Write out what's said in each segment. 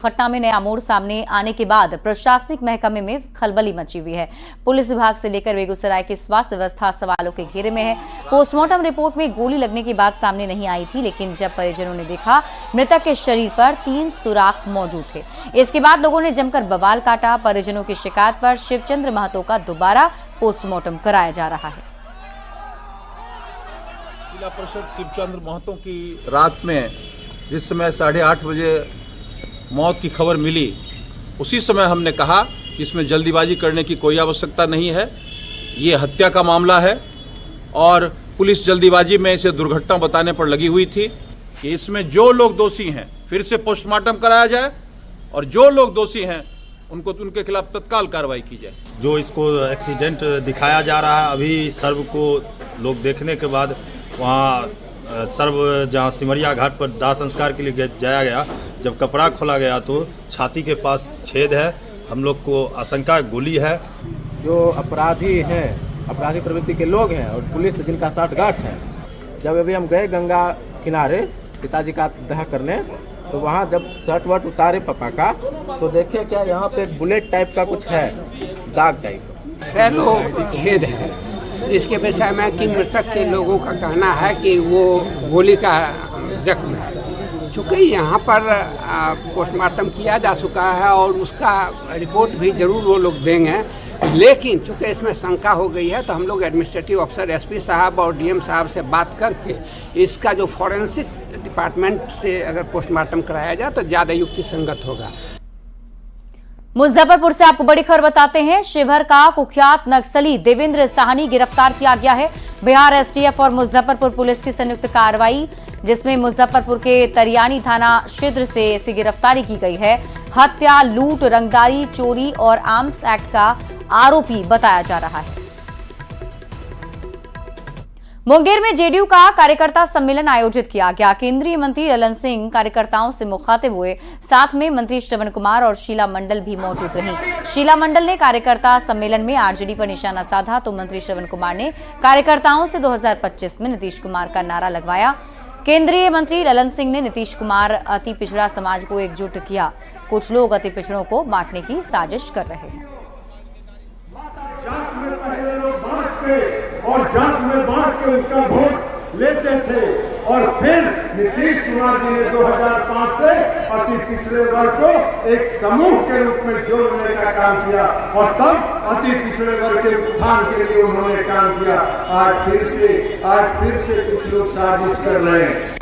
घटना में नया मोड़ सामने आने के बाद प्रशासनिक महकमे में खलबली मची हुई है। पुलिस विभाग से लेकर बेगूसराय की स्वास्थ्य व्यवस्था सवालों के घेरे में है। पोस्टमार्टम रिपोर्ट में गोली लगने की बात सामने नहीं आई थी, लेकिन जब परिजनों ने देखा मृतक के शरीर पर 3 सुराख मौजूद थे। इसके बाद लोगों ने जमकर बवाल काटा। परिजनों की शिकायत पर शिवचंद्र महतो का दोबारा पोस्टमार्टम कराया जा रहा है। जिला परिषद शिवचंद्र महतो की रात में जिस समय 8:30 बजे मौत की खबर मिली, उसी समय हमने कहा कि इसमें जल्दीबाजी करने की कोई आवश्यकता नहीं है। ये हत्या का मामला है और पुलिस जल्दीबाजी में इसे दुर्घटना बताने पर लगी हुई थी कि इसमें जो लोग दोषी हैं फिर से पोस्टमार्टम कराया जाए और जो लोग दोषी हैं उनको उनके खिलाफ तत्काल कार्रवाई की जाए। जो इसको एक्सीडेंट दिखाया जा रहा है, अभी सर्व को लोग देखने के बाद वहाँ सर्व जहाँ सिमरिया घाट पर दाह संस्कार के लिए जाया गया, जब कपड़ा खोला गया तो छाती के पास छेद है। हम लोग को आशंका गोली है। जो अपराधी हैं, अपराधी प्रवृत्ति के लोग हैं और पुलिस जिनका साठगांठ है, जब अभी हम गए गंगा किनारे पिताजी का दाह करने, तो वहाँ जब शर्ट वर्ट उतारे पापा का, तो देखिए क्या यहाँ पे एक बुलेट टाइप का कुछ है, दाग टाइप सैलो छेद है। इसके विषय में कि मृतक के लोगों का कहना है कि वो गोली का जख्म है। चूँकि यहाँ पर पोस्टमार्टम किया जा चुका है और उसका रिपोर्ट भी जरूर वो लोग देंगे, लेकिन चूँकि इसमें शंका हो गई है तो हम लोग एडमिनिस्ट्रेटिव अफसर एसपी साहब और डीएम साहब से बात करके इसका जो फॉरेंसिक डिपार्टमेंट से अगर पोस्टमार्टम कराया जाए तो ज़्यादा युक्ति संगत होगा। मुजफ्फरपुर से आपको बड़ी खबर बताते हैं। शिवहर का कुख्यात नक्सली देवेंद्र साहनी गिरफ्तार किया गया है। बिहार एसटीएफ और मुजफ्फरपुर पुलिस की संयुक्त कार्रवाई, जिसमें मुजफ्फरपुर के तरियानी थाना क्षेत्र से इसकी गिरफ्तारी की गई है। हत्या, लूट, रंगदारी, चोरी और आर्म्स एक्ट का आरोपी बताया जा रहा है। मुंगेर में जेडीयू का कार्यकर्ता सम्मेलन आयोजित किया गया। केंद्रीय मंत्री ललन सिंह कार्यकर्ताओं से मुखातिब हुए, साथ में मंत्री श्रवण कुमार और शीला मंडल भी मौजूद रहीं। शीला मंडल ने कार्यकर्ता सम्मेलन में आरजेडी पर निशाना साधा तो मंत्री श्रवण कुमार ने कार्यकर्ताओं से 2025 में नीतीश कुमार का नारा लगवाया। केंद्रीय मंत्री ललन सिंह ने नीतीश कुमार अति पिछड़ा समाज को एकजुट किया। कुछ लोग अति पिछड़ों को बांटने की साजिश कर रहे हैं। और जात में बांट के उसका वोट लेते थे और फिर नीतीश कुमार जी ने 2005 से अति पिछड़े वर्ग को एक समूह के रूप में जोड़ने का काम किया और तब अति पिछड़े वर्ग के उत्थान के लिए उन्होंने काम किया। आज फिर से कुछ लोग साजिश कर रहे हैं।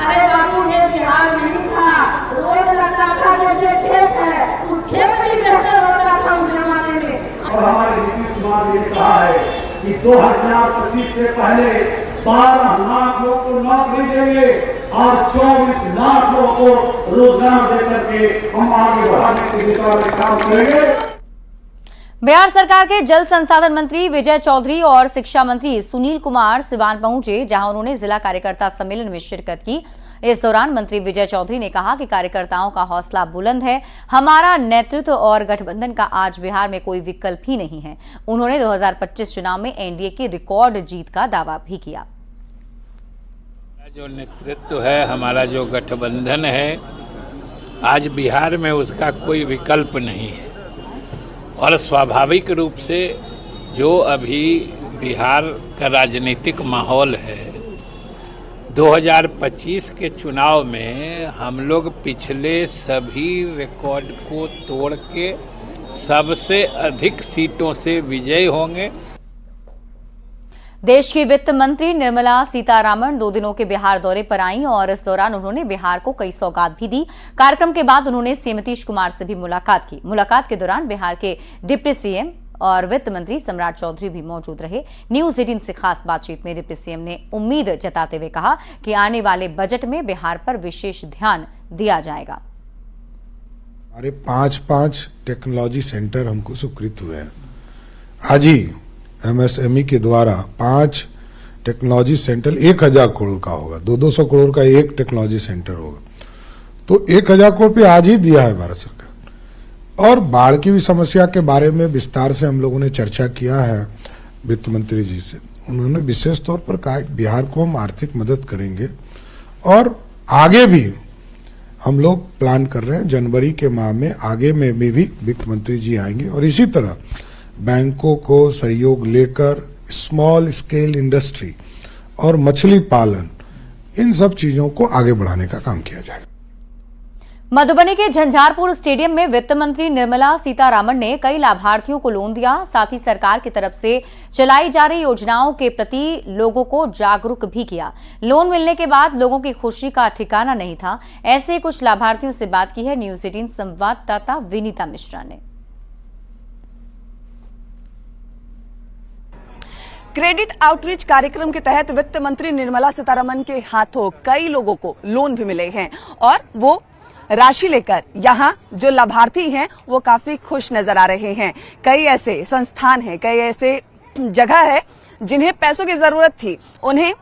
अरे बापू ये बिहार नहीं था, रोड लगता था जैसे खेत है, उस खेत भी बेहतर होता था उस जमाने में। और हमारे नीतीश कुमार ने कहा है कि 2025 से पहले 12 लाख लोगों को नौकरी देंगे और 24 लाख लोगों को रोजगार देकर के हम आगे बढ़ाने की दिशा में काम करेंगे। बिहार सरकार के जल संसाधन मंत्री विजय चौधरी और शिक्षा मंत्री सुनील कुमार सिवान पहुंचे, जहां उन्होंने जिला कार्यकर्ता सम्मेलन में शिरकत की। इस दौरान मंत्री विजय चौधरी ने कहा कि कार्यकर्ताओं का हौसला बुलंद है। हमारा नेतृत्व और गठबंधन का आज बिहार में कोई विकल्प ही नहीं है। उन्होंने 2025 चुनाव में एनडीए की रिकॉर्ड जीत का दावा भी किया। जो नेतृत्व है, हमारा जो गठबंधन है, आज बिहार में उसका कोई विकल्प नहीं है और स्वाभाविक रूप से जो अभी बिहार का राजनीतिक माहौल है, 2025 के चुनाव में हम लोग पिछले सभी रिकॉर्ड को तोड़ के सबसे अधिक सीटों से विजयी होंगे। देश की वित्त मंत्री निर्मला सीतारामन 2 दिनों के बिहार दौरे पर आईं और इस दौरान उन्होंने बिहार को कई सौगात भी दी। कार्यक्रम के बाद उन्होंने सीएम नीतीश कुमार से भी मुलाकात की। मुलाकात के दौरान बिहार के डिप्टी सीएम और वित्त मंत्री सम्राट चौधरी भी मौजूद रहे। न्यूज 18 से खास बातचीत में डिप्टी सीएम ने उम्मीद जताते हुए कहा कि आने वाले बजट में बिहार पर विशेष ध्यान दिया जाएगा। हमारे 5 टेक्नोलॉजी सेंटर हमको स्वीकृत हुए हैं। आज ही एमएसएमई के द्वारा 5 टेक्नोलॉजी सेंटर 1000 करोड़ का होगा। 200 करोड़ का एक टेक्नोलॉजी सेंटर होगा, तो 1000 करोड़ पे आज ही दिया है भारत सरकार। और बाढ़ की भी समस्या के बारे में विस्तार से हम लोगों ने चर्चा किया है वित्त मंत्री जी से। उन्होंने विशेष तौर पर कहा कि बिहार को हम आर्थिक मदद करेंगे और आगे भी हम लोग प्लान कर रहे हैं। जनवरी के माह में आगे में भी वित्त मंत्री जी आएंगे और इसी तरह बैंकों को सहयोग लेकर स्मॉल स्केल इंडस्ट्री और मछली पालन, इन सब चीजों को आगे बढ़ाने का काम किया जाएगा। मधुबनी के झंझारपुर स्टेडियम में वित्त मंत्री निर्मला सीतारामन ने कई लाभार्थियों को लोन दिया। साथ ही सरकार की तरफ से चलाई जा रही योजनाओं के प्रति लोगों को जागरूक भी किया। लोन मिलने के बाद लोगों की खुशी का ठिकाना नहीं था। ऐसे कुछ लाभार्थियों से बात की है न्यूज़ 18 संवाददाता विनीता मिश्रा ने। क्रेडिट आउटरीच कार्यक्रम के तहत वित्त मंत्री निर्मला सीतारमण के हाथों कई लोगों को लोन भी मिले हैं और वो राशि लेकर यहाँ जो लाभार्थी हैं वो काफी खुश नजर आ रहे हैं। कई ऐसे संस्थान हैं, कई ऐसे जगह है जिन्हें पैसों की जरूरत थी, उन्हें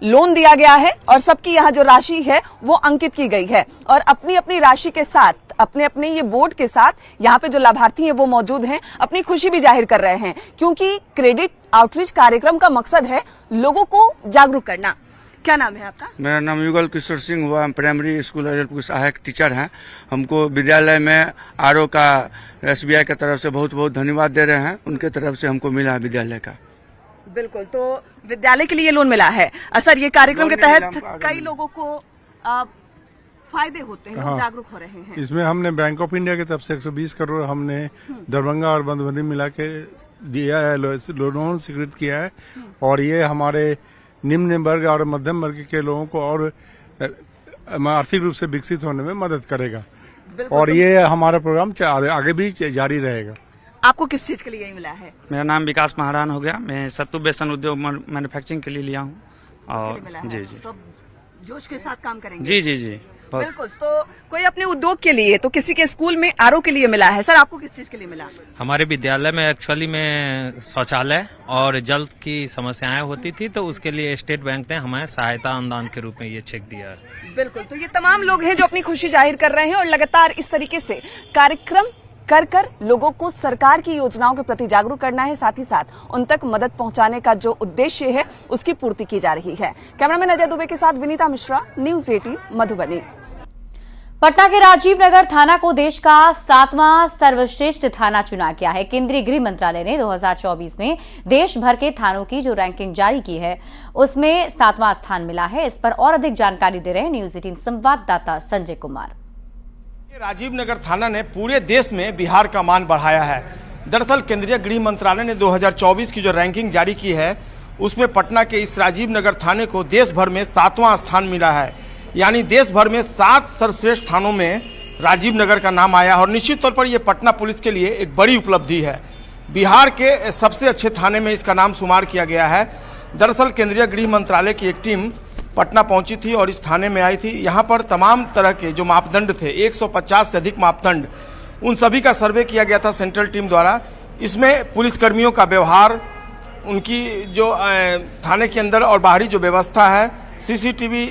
लोन दिया गया है और सबकी यहाँ जो राशि है वो अंकित की गई है और अपनी अपनी राशि के साथ, अपने अपने ये बोर्ड के साथ यहाँ पे जो लाभार्थी हैं वो मौजूद हैं, अपनी खुशी भी जाहिर कर रहे हैं क्योंकि क्रेडिट आउटरीच कार्यक्रम का मकसद है लोगों को जागरूक करना। क्या नाम है आपका? मेरा नाम युगल किशोर सिंह हुआ। हम प्राइमरी स्कूल अजरपुर सहायक टीचर हैं। हमको विद्यालय में आरओ का SBI की तरफ से बहुत बहुत धन्यवाद दे रहे हैं। उनके तरफ से हमको मिला है विद्यालय का। बिल्कुल, तो विद्यालय के लिए लोन मिला है। सर, ये कार्यक्रम के तहत कई लोगों को फायदे होते हैं, हाँ, जागरूक हो रहे हैं। इसमें हमने बैंक ऑफ इंडिया की तरफ से 120 करोड़ हमने दरभंगा और मधुबनी मिला के दिया है, लोन स्वीकृत किया है और ये हमारे निम्न वर्ग और मध्यम वर्ग के लोगों को और आर्थिक रूप से विकसित होने में मदद करेगा और ये हमारा प्रोग्राम आगे भी जारी रहेगा। आपको किस चीज के लिए यही मिला है? मेरा नाम विकास महारान हो गया। मैं सत्तू बेसन उद्योग मैन्युफैक्चरिंग के लिए लिया हूँ और जी जी, तो जोश के साथ काम करेंगे। जी जी जी, बिल्कुल। तो कोई अपने उद्योग के लिए, तो किसी के स्कूल में आरओ के लिए मिला है। सर, आपको किस चीज के लिए मिला? हमारे विद्यालय में एक्चुअली में शौचालय और जल की समस्याएं होती थी, तो उसके लिए स्टेट बैंक ने हमें सहायता अनुदान के रूप में ये चेक दिया है। बिल्कुल, तो ये तमाम लोग हैं जो अपनी खुशी जाहिर कर रहे हैं और लगातार इस तरीके से कार्यक्रम कर लोगों को सरकार की योजनाओं के प्रति जागरूक करना है, साथ ही साथ उन तक मदद पहुंचाने का जो उद्देश्य है उसकी पूर्ति की जा रही है। कैमरामैन अजय दुबे के साथ विनीता मिश्रा, न्यूज़ 18 मधुबनी। पटना के राजीव नगर थाना को देश का 7वां सर्वश्रेष्ठ थाना चुना गया है। केंद्रीय गृह मंत्रालय ने 2024 में देश भर के थानों की जो रैंकिंग जारी की है उसमें 7वां स्थान मिला है। इस पर और अधिक जानकारी दे रहे हैं न्यूज़ 18 संवाददाता संजय कुमार। राजीव नगर थाना ने पूरे देश में बिहार का मान बढ़ाया है। दरअसल केंद्रीय गृह मंत्रालय ने 2024 की जो रैंकिंग जारी की है उसमें पटना के इस राजीव नगर थाने को देश भर में 7वां स्थान मिला है। यानी देश भर में 7 सर्वश्रेष्ठ थानों में राजीव नगर का नाम आया और निश्चित तौर पर यह पटना पुलिस के लिए एक बड़ी उपलब्धि है। बिहार के सबसे अच्छे थाने में इसका नाम शुमार किया गया है। दरअसल केंद्रीय गृह मंत्रालय की एक टीम पटना पहुंची थी और इस थाने में आई थी। यहाँ पर तमाम तरह के जो मापदंड थे, 150 से अधिक मापदंड, उन सभी का सर्वे किया गया था सेंट्रल टीम द्वारा। इसमें पुलिसकर्मियों का व्यवहार, उनकी जो थाने के अंदर और बाहरी जो व्यवस्था है, CCTV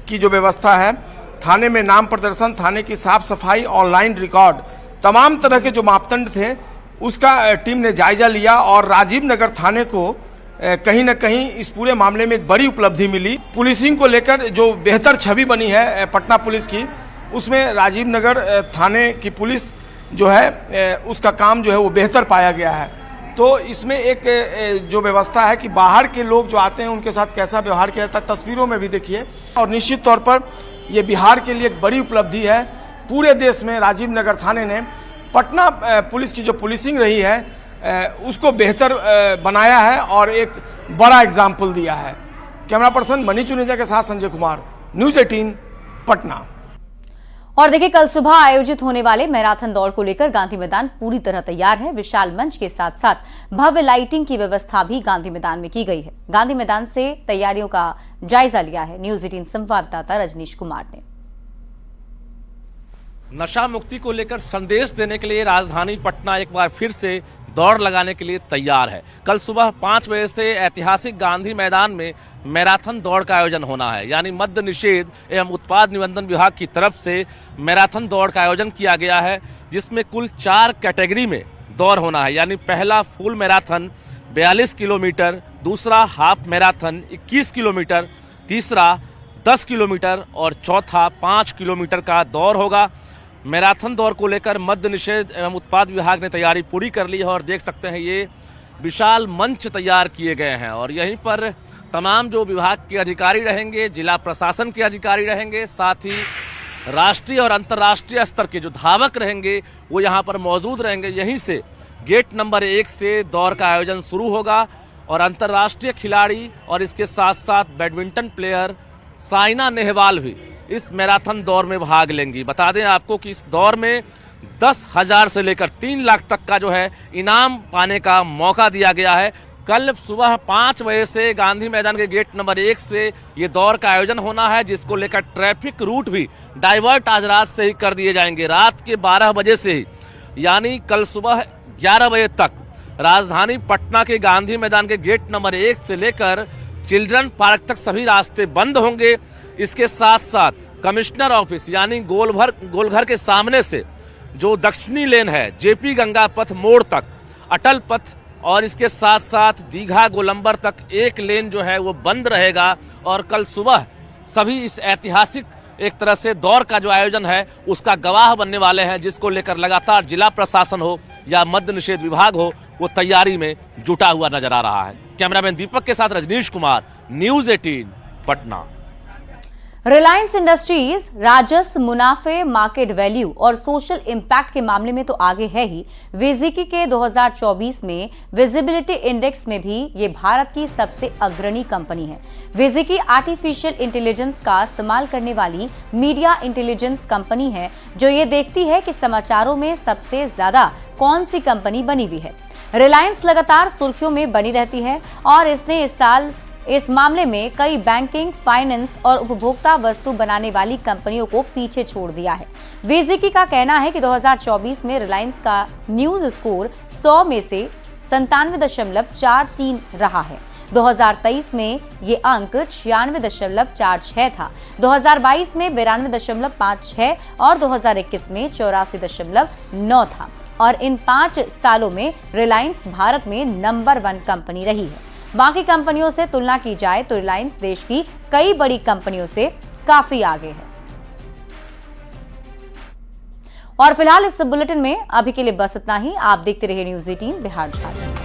की जो व्यवस्था है, थाने में नाम प्रदर्शन, थाने की साफ सफाई, ऑनलाइन रिकॉर्ड, तमाम तरह के जो मापदंड थे उसका टीम ने जायजा लिया और राजीव नगर थाने को कहीं न कहीं इस पूरे मामले में एक बड़ी उपलब्धि मिली। पुलिसिंग को लेकर जो बेहतर छवि बनी है पटना पुलिस की, उसमें राजीव नगर थाने की पुलिस जो है उसका काम जो है वो बेहतर पाया गया है। तो इसमें एक जो व्यवस्था है कि बाहर के लोग जो आते हैं उनके साथ कैसा व्यवहार किया जाता है, तस्वीरों में भी देखिए। और निश्चित तौर पर ये बिहार के लिए एक बड़ी उपलब्धि है। पूरे देश में राजीव नगर थाने ने पटना पुलिस की जो पुलिसिंग रही है उसको बेहतर बनाया है और एक बड़ा एग्जाम्पल दिया है। कैमरा पर्सन मनी चुनेजा के साथ संजय कुमार, न्यूज़ 18 पटना। और देखिए, कल सुबह आयोजित होने वाले मैराथन दौड़ को लेकर गांधी मैदान पूरी तरह तैयार है। विशाल मंच के साथ साथ भव्य लाइटिंग की व्यवस्था भी गांधी मैदान में की गई है। गांधी मैदान से तैयारियों का जायजा लिया है न्यूज़ 18 संवाददाता रजनीश कुमार ने। नशा मुक्ति को लेकर संदेश देने के लिए राजधानी पटना एक बार फिर से दौड़ लगाने के लिए तैयार है। कल सुबह 5 बजे से ऐतिहासिक गांधी मैदान में मैराथन दौड़ का आयोजन होना है। यानी मद्य निषेध एवं उत्पाद निबंधन विभाग की तरफ से मैराथन दौड़ का आयोजन किया गया है, जिसमें कुल 4 कैटेगरी में दौड़ होना है। यानी पहला फुल मैराथन 42 किलोमीटर, दूसरा हाफ मैराथन 21 किलोमीटर, तीसरा 10 किलोमीटर और चौथा 5 किलोमीटर का दौड़ होगा। मैराथन दौड़ को लेकर मद्य निषेध एवं उत्पाद विभाग ने तैयारी पूरी कर ली है और देख सकते हैं ये विशाल मंच तैयार किए गए हैं और यहीं पर तमाम जो विभाग के अधिकारी रहेंगे, जिला प्रशासन के अधिकारी रहेंगे, साथ ही राष्ट्रीय और अंतर्राष्ट्रीय स्तर के जो धावक रहेंगे वो यहाँ पर मौजूद रहेंगे। यहीं से गेट नंबर 1 से दौड़ का आयोजन शुरू होगा और अंतर्राष्ट्रीय खिलाड़ी और इसके साथ साथ बैडमिंटन प्लेयर साइना नेहवाल भी इस मैराथन दौड़ में भाग लेंगी। बता दें आपको कि इस दौड़ में 10,000 से लेकर 3 लाख तक का जो है इनाम पाने का मौका दिया गया है। कल सुबह 5 बजे से गांधी मैदान के गेट नंबर 1 से ये दौड़ का आयोजन होना है, जिसको लेकर ट्रैफिक रूट भी डाइवर्ट आज रात से ही कर दिए जाएंगे। रात के 12 बजे से ही यानी कल सुबह 11 बजे तक राजधानी पटना के गांधी मैदान के गेट नंबर 1 से लेकर चिल्ड्रन पार्क तक सभी रास्ते बंद होंगे। इसके साथ साथ कमिश्नर ऑफिस यानी गोलघर के सामने से जो दक्षिणी लेन है जेपी गंगा पथ मोड़ तक, अटल पथ और इसके साथ साथ दीघा गोलंबर तक एक लेन जो है वो बंद रहेगा। और कल सुबह सभी इस ऐतिहासिक एक तरह से दौड़ का जो आयोजन है उसका गवाह बनने वाले हैं, जिसको लेकर लगातार जिला प्रशासन हो या मद्य निषेध विभाग हो वो तैयारी में जुटा हुआ नजर आ रहा है। कैमरामैन दीपक के साथ रजनीश कुमार, न्यूज़ 18 पटना। रिलायंस इंडस्ट्रीज राजस्व, मुनाफे, मार्केट वैल्यू और सोशल इम्पैक्ट के मामले में तो आगे है ही, विजिकी के 2024 में विजिबिलिटी इंडेक्स में भी ये भारत की सबसे अग्रणी कंपनी है। विजिकी आर्टिफिशियल इंटेलिजेंस का इस्तेमाल करने वाली मीडिया इंटेलिजेंस कंपनी है जो ये देखती है कि समाचारों में सबसे ज्यादा कौन सी कंपनी बनी हुई है। रिलायंस लगातार सुर्खियों में बनी रहती है और इसने इस साल इस मामले में कई बैंकिंग, फाइनेंस और उपभोक्ता वस्तु बनाने वाली कंपनियों को पीछे छोड़ दिया है। विजिकी का कहना है कि 2024 में रिलायंस का न्यूज स्कोर 100 में से 97.43 रहा है। 2023 में ये अंक 96.46 था, 2022 में 92.56 और 2021 में 84.9 था और इन 5 सालों में रिलायंस भारत में नंबर 1 कंपनी रही है। बाकी कंपनियों से तुलना की जाए तो रिलायंस देश की कई बड़ी कंपनियों से काफी आगे है। और फिलहाल इस बुलेटिन में अभी के लिए बस इतना ही। आप देखते रहिए न्यूज़ 18 बिहार झारखंड।